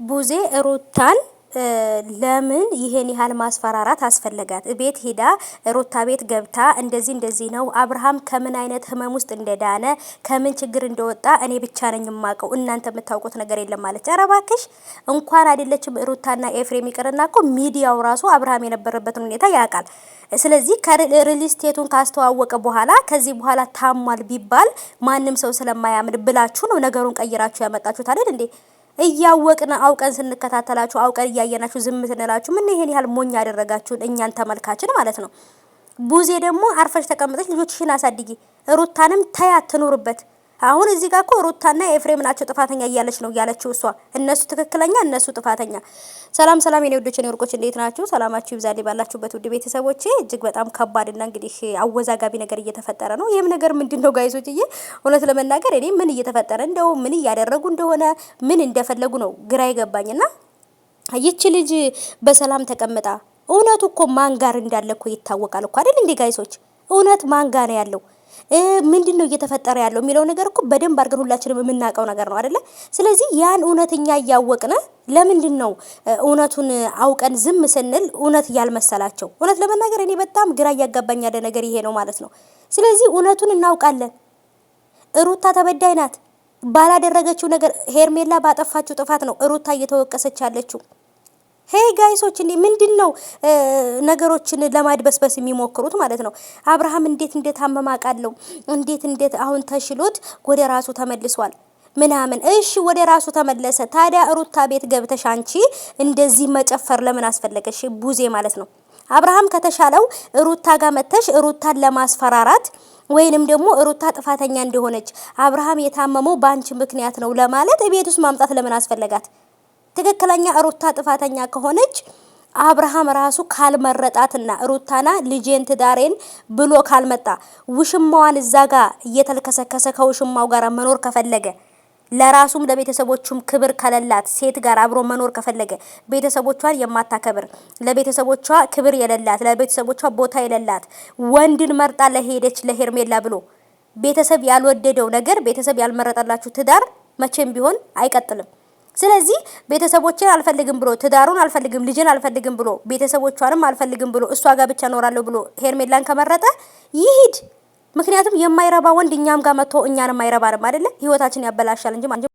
ቡዜ ሩታን ለምን ይሄን ያህል ማስፈራራት አስፈለጋት? ቤት ሄዳ ሩታ ቤት ገብታ እንደዚህ ነው አብርሃም ከምን አይነት ህመም ውስጥ እንደዳነ ከምን ችግር እንደወጣ እኔ ብቻ ነኝ የማውቀው፣ እናንተ የምታውቁት ነገር የለም ማለት። ኧረ እባክሽ እንኳን አይደለችም ሩታና ኤፍሬም ይቅርና እኮ ሚዲያው ራሱ አብርሃም የነበረበትን ሁኔታ ያውቃል። ስለዚህ ከሪል ስቴቱን ካስተዋወቀ በኋላ ከዚህ በኋላ ታሟል ቢባል ማንም ሰው ስለማያምን ብላችሁ ነው ነገሩን ቀይራችሁ ያመጣችሁት አይደል እንዴ? እያወቅን አውቀን ስንከታተላችሁ አውቀን እያየናችሁ ዝም ስንላችሁ ምን ይሄን ያህል ሞኝ ያደረጋችሁን እኛን ተመልካችን ማለት ነው። ቡዜ ደግሞ አርፈሽ ተቀምጠሽ ልጆችሽን አሳድጊ፣ ሩታንም ተያት ትኑርበት። አሁን እዚህ ጋር እኮ ሩታና ኤፍሬም ናቸው ጥፋተኛ እያለች ነው ያለችው እሷ። እነሱ ትክክለኛ እነሱ ጥፋተኛ። ሰላም ሰላም የኔ ወዶች የኔ ወርቆች እንዴት ናችሁ? ሰላማችሁ ይብዛልኝ ባላችሁበት ውድ ቤተሰቦቼ። እጅግ በጣም ከባድና እንግዲህ አወዛጋቢ ነገር እየተፈጠረ ነው። ይሄም ነገር ምንድነው ጋይሶችዬ? እውነት ለመናገር እኔ ምን እየተፈጠረ እንደው ምን እያደረጉ እንደሆነ ምን እንደፈለጉ ነው ግራ ይገባኝና ይቺ ልጅ በሰላም ተቀምጣ እውነቱ እኮ ማን ጋር እንዳለ እኮ ይታወቃል እኮ አይደል እንዴ ጋይሶች? እውነት ማን ጋር ነው ያለው? ምንድነው እየተፈጠረ ያለው የሚለው ነገር እኮ በደንብ አድርገን ሁላችንም የምናውቀው ነገር ነው አይደለ? ስለዚህ ያን እውነተኛ እያወቅን ለምንድነው እውነቱን አውቀን ዝም ስንል እውነት ያልመሰላቸው? እውነት ለመናገር እኔ በጣም ግራ እያጋባኝ ያለ ነገር ይሄ ነው ማለት ነው። ስለዚህ እውነቱን እናውቃለን። ሩታ ተበዳይ ናት። ባላደረገችው ነገር ሄርሜላ ባጠፋችው ጥፋት ነው ሩታ እየተወቀሰች ያለችው። ሄይ ጋይሶች እንዴ ምንድነው ነገሮችን ለማድበስበስ የሚሞክሩት ማለት ነው? አብርሃም እንዴት እንደታመመ አውቃለሁ፣ እንዴት አሁን ተሽሎት ወደ ራሱ ተመልሷል ምናምን። እሺ ወደ ራሱ ተመለሰ። ታዲያ ሩታ ቤት ገብተሽ አንቺ እንደዚህ መጨፈር ለምን አስፈለገሽ? ቡዜ ማለት ነው። አብርሃም ከተሻለው ሩታ ጋር መተሽ ሩታን ለማስፈራራት ወይንም ደግሞ ሩታ ጥፋተኛ እንደሆነች አብርሃም የታመመው ባንቺ ምክንያት ነው ለማለት ቤት ውስጥ ማምጣት ለምን አስፈለጋት? ትክክለኛ ሩታ ጥፋተኛ ከሆነች አብርሃም ራሱ ካልመረጣትና ሩታና ልጄን ትዳሬን ብሎ ካልመጣ ውሽማዋን እዛ ጋር እየተልከሰከሰ ከውሽማው ጋር መኖር ከፈለገ ለራሱም ለቤተሰቦቹም ክብር ከሌላት ሴት ጋር አብሮ መኖር ከፈለገ ቤተሰቦቿን የማታከብር ለቤተሰቦቿ ክብር የሌላት ለቤተሰቦቿ ቦታ የሌላት ወንድን መርጣ ለሄደች ለሄርሜላ ብሎ ቤተሰብ ያልወደደው ነገር ቤተሰብ ያልመረጠላችሁ ትዳር መቼም ቢሆን አይቀጥልም። ስለዚህ ቤተሰቦችን አልፈልግም ብሎ ትዳሩን አልፈልግም ልጅን አልፈልግም ብሎ ቤተሰቦቿንም አልፈልግም ብሎ እሷ ጋር ብቻ ኖራለሁ ብሎ ሄርሜላን ከመረጠ ይሂድ። ምክንያቱም የማይረባ ወንድ እኛም ጋር መጥቶ እኛንም አይረባንም አይደለ? ህይወታችን ያበላሻል እንጂ